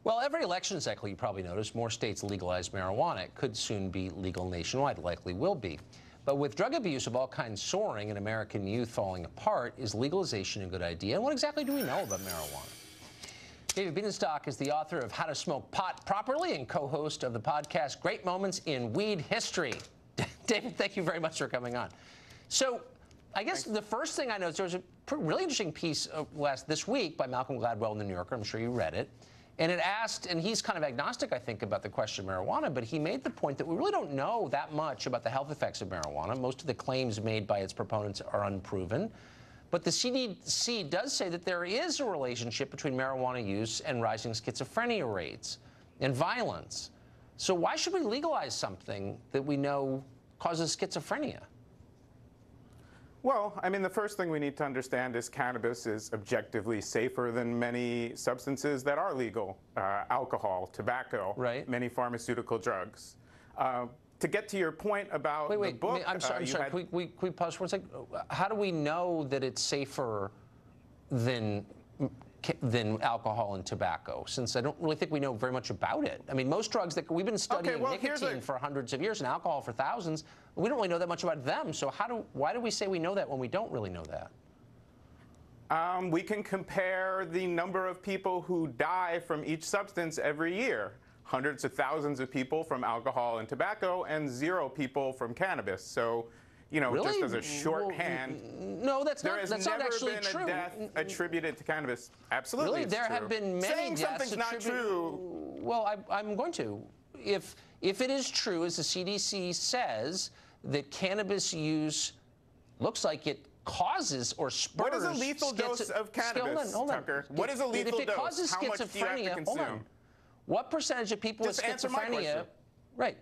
Well, every election cycle, you probably notice, more states legalize marijuana. It could soon be legal nationwide, likely will be. But with drug abuse of all kinds soaring and American youth falling apart, is legalization a good idea? And what exactly do we know about marijuana? David Bienenstock is the author of How to Smoke Pot Properly and co-host of the podcast Great Moments in Weed History. David, thank you very much for coming on. So I guess the first thing I noticed, there was a really interesting piece this week by Malcolm Gladwell in the New Yorker. I'm sure you read it. And it asked, and he's kind of agnostic, I think, about the question of marijuana, but he made the point that we really don't know that much about the health effects of marijuana. Most of the claims made by its proponents are unproven. But the CDC does say that there is a relationship between marijuana use and rising schizophrenia rates and violence. So why should we legalize something that we know causes schizophrenia? Well, I mean, the first thing we need to understand is cannabis is objectively safer than many substances that are legal. Alcohol, tobacco, right. Many pharmaceutical drugs. To get to your point about the book... I'm sorry, can we pause for a second? How do we know that it's safer than alcohol and tobacco, since I don't really think we know very much about it? I mean, most drugs that we've been studying nicotine for hundreds of years and alcohol for thousands, we don't really know that much about them. So why do we say we know that when we don't really know that? We can compare the number of people who die from each substance every year. Hundreds of thousands of people from alcohol and tobacco and 0 people from cannabis. So, you know, really? Just as a shorthand, no, that's not actually true. There has never been a death attributed to cannabis. Absolutely, really, there have been many Saying deaths something's not true. Well, I'm going to. If it is true, as the CDC says, that cannabis use looks like it causes or spurs. What is a lethal dose of cannabis, Tucker? What is a lethal dose? If it causes How much do you have to consume? hold on. What percentage of people with schizophrenia? Right.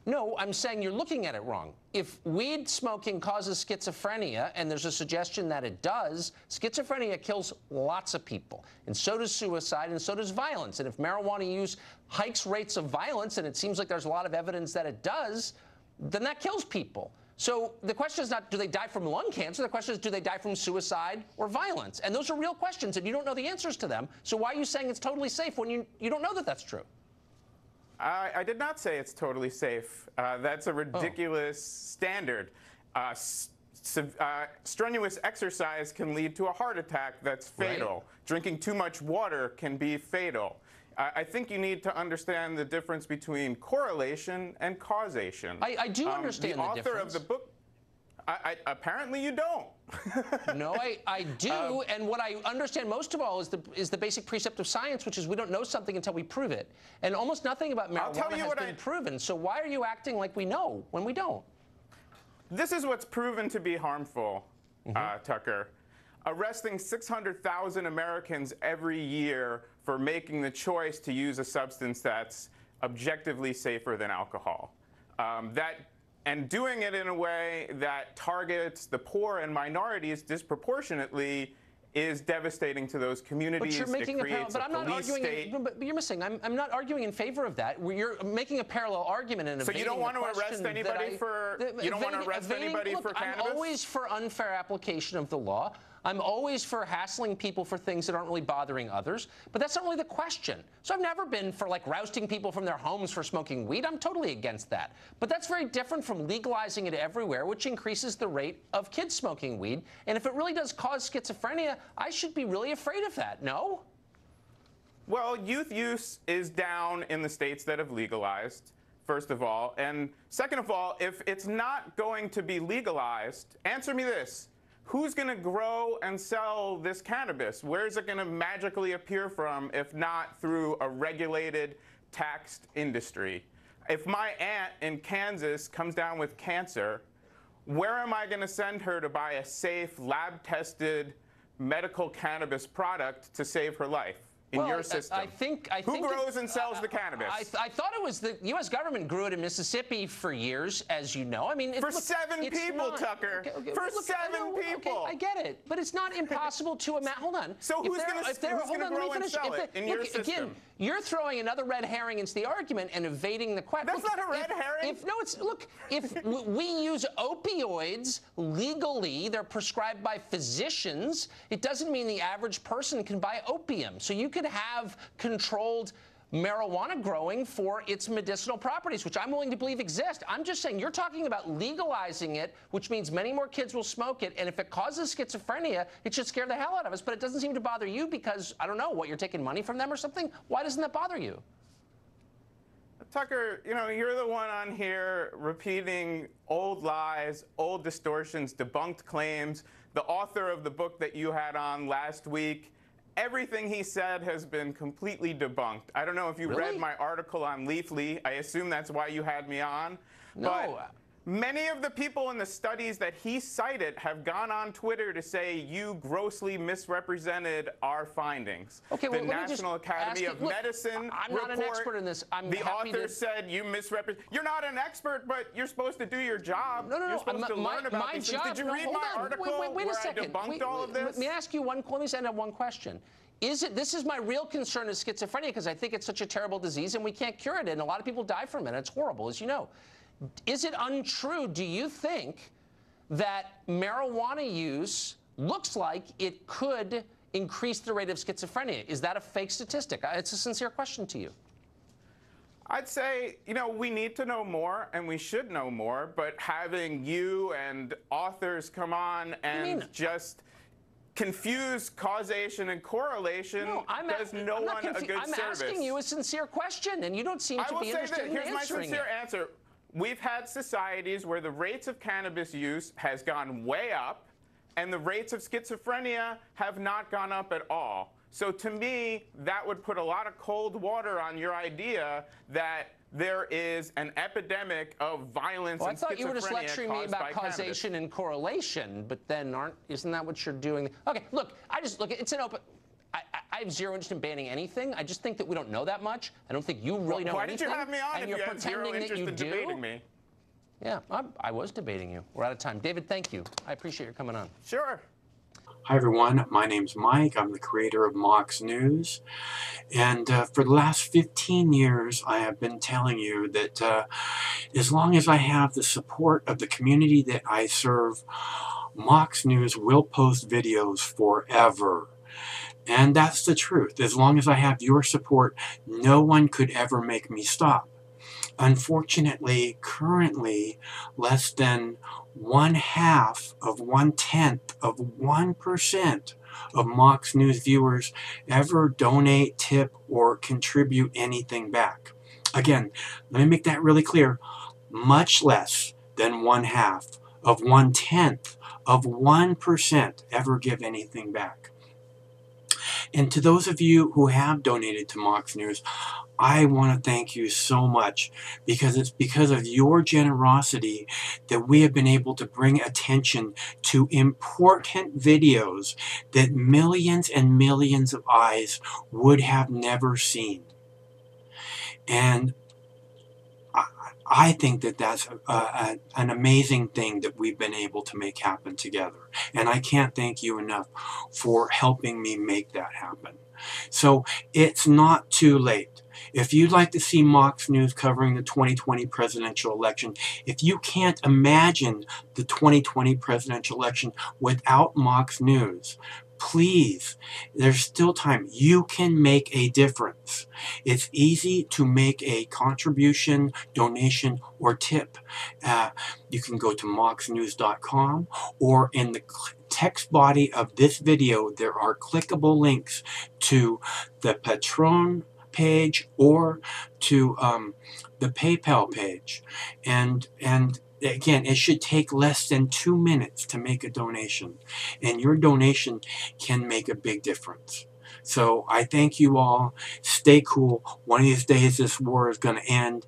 No, I'm saying you're looking at it wrong. If weed smoking causes schizophrenia, and there's a suggestion that it does, schizophrenia kills lots of people. And so does suicide, and so does violence. And if marijuana use hikes rates of violence, and it seems like there's a lot of evidence that it does, then that kills people. So the question is not, do they die from lung cancer? The question is, do they die from suicide or violence? And those are real questions, and you don't know the answers to them. So why are you saying it's totally safe when you don't know that that's true? I did not say it's totally safe. That's a ridiculous standard. Strenuous exercise can lead to a heart attack that's fatal. Right. Drinking too much water can be fatal. I think you need to understand the difference between correlation and causation. I do understand the difference. The author of the book, apparently you don't. No, I do, and what I understand most of all is the basic precept of science, which is we don't know something until we prove it. And almost nothing about marijuana has been proven, so why are you acting like we know when we don't? This is what's proven to be harmful, Tucker. Arresting 600,000 Americans every year for making the choice to use a substance that's objectively safer than alcohol. And doing it in a way that targets the poor and minorities disproportionately is devastating to those communities. But you're making but I'm not arguing. But you're missing. I'm not arguing in favor of that. You're making a parallel argument and so you don't want to arrest anybody for cannabis? I'm always for unfair application of the law. I'm always for hassling people for things that aren't really bothering others, but that's not really the question. So I've never been for like rousting people from their homes for smoking weed. I'm totally against that. But that's very different from legalizing it everywhere, which increases the rate of kids smoking weed. And if it really does cause schizophrenia, I should be really afraid of that, no? Well, youth use is down in the states that have legalized, first of all. And second of all, if it's not going to be legalized, answer me this. Who's going to grow and sell this cannabis? Where is it going to magically appear from if not through a regulated, taxed industry? If my aunt in Kansas comes down with cancer, where am I going to send her to buy a safe, lab-tested medical cannabis product to save her life? In your system. Who grows and sells the cannabis? I thought it was the U.S. government grew it in Mississippi for years, as you know. I mean, for 7 people, Tucker. For 7 people. Okay, I get it, but it's not impossible to imagine. Hold on. So who's going to grow and sell it in your system? Again, you're throwing another red herring into the argument and evading the question. That's not a red herring. If we use opioids legally, they're prescribed by physicians. It doesn't mean the average person can buy opium. So you could have controlled marijuana growing for its medicinal properties, which I'm willing to believe exist. I'm just saying you're talking about legalizing it, which means many more kids will smoke it. And if it causes schizophrenia, it should scare the hell out of us. But it doesn't seem to bother you because, I don't know, what, you're taking money from them or something? Why doesn't that bother you? Tucker, you know, you're the one on here repeating old lies, old distortions, debunked claims. The author of the book that you had on last week, everything he said has been completely debunked. I don't know if you read my article on Leafly. I assume that's why you had me on. No. But many of the people in the studies that he cited have gone on Twitter to say you grossly misrepresented our findings. Okay, the well, National Academy of Medicine I'm report, not an expert in this. the author said you misrepresented. You're not an expert, but you're supposed to do your job. No. You're supposed to learn about these things. Did you read my article wait where a second. I debunked all of this? Let me ask you one. Let me send out one question. This is my real concern is schizophrenia because I think it's such a terrible disease and we can't cure it, and a lot of people die from it. It's horrible, as you know. Is it untrue, do you think, that marijuana use looks like it could increase the rate of schizophrenia? Is that a fake statistic? It's a sincere question to you. I'd say, you know, we need to know more, and we should know more, but having you and authors come on and just confuse causation and correlation does no one a good service. I'm asking you a sincere question, and you don't seem to be interested in answering it. Here's my sincere answer. We've had societies where the rates of cannabis use has gone way up, and the rates of schizophrenia have not gone up at all. So to me, that would put a lot of cold water on your idea that there is an epidemic of violence and schizophrenia. I thought you were just lecturing me about causation and correlation, but then isn't that what you're doing? Okay, look, it's an open. I have zero interest in banning anything. I just think that we don't know that much. I don't think you really know anything. Why did you have me on if you have zero interest in debating me? Yeah, I was debating you. We're out of time. David, thank you. I appreciate your coming on. Sure. Hi everyone, my name's Mike. I'm the creator of Mox News, and for the last 15 years I have been telling you that as long as I have the support of the community that I serve, Mox News will post videos forever. And that's the truth. As long as I have your support, no one could ever make me stop. Unfortunately, currently, less than 1/2 of 1/10 of 1% of Mox News viewers ever donate, tip, or contribute anything back. Again, let me make that really clear. Much less than 1/2 of 1/10 of 1% ever give anything back. And to those of you who have donated to Mox News, I want to thank you so much, because it's because of your generosity that we have been able to bring attention to important videos that millions and millions of eyes would have never seen. And I think that that's an amazing thing that we've been able to make happen together. And I can't thank you enough for helping me make that happen. So it's not too late. If you'd like to see Mox News covering the 2020 presidential election, if you can't imagine the 2020 presidential election without Mox News, please, there's still time. You can make a difference. It's easy to make a contribution, donation, or tip. You can go to moxnews.com, or in the text body of this video, there are clickable links to the Patreon page or to the PayPal page. And again, it should take less than 2 minutes to make a donation, and your donation can make a big difference. So I thank you all. Stay cool. One of these days this war is going to end,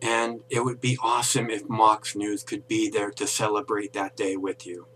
and it would be awesome if Mox News could be there to celebrate that day with you.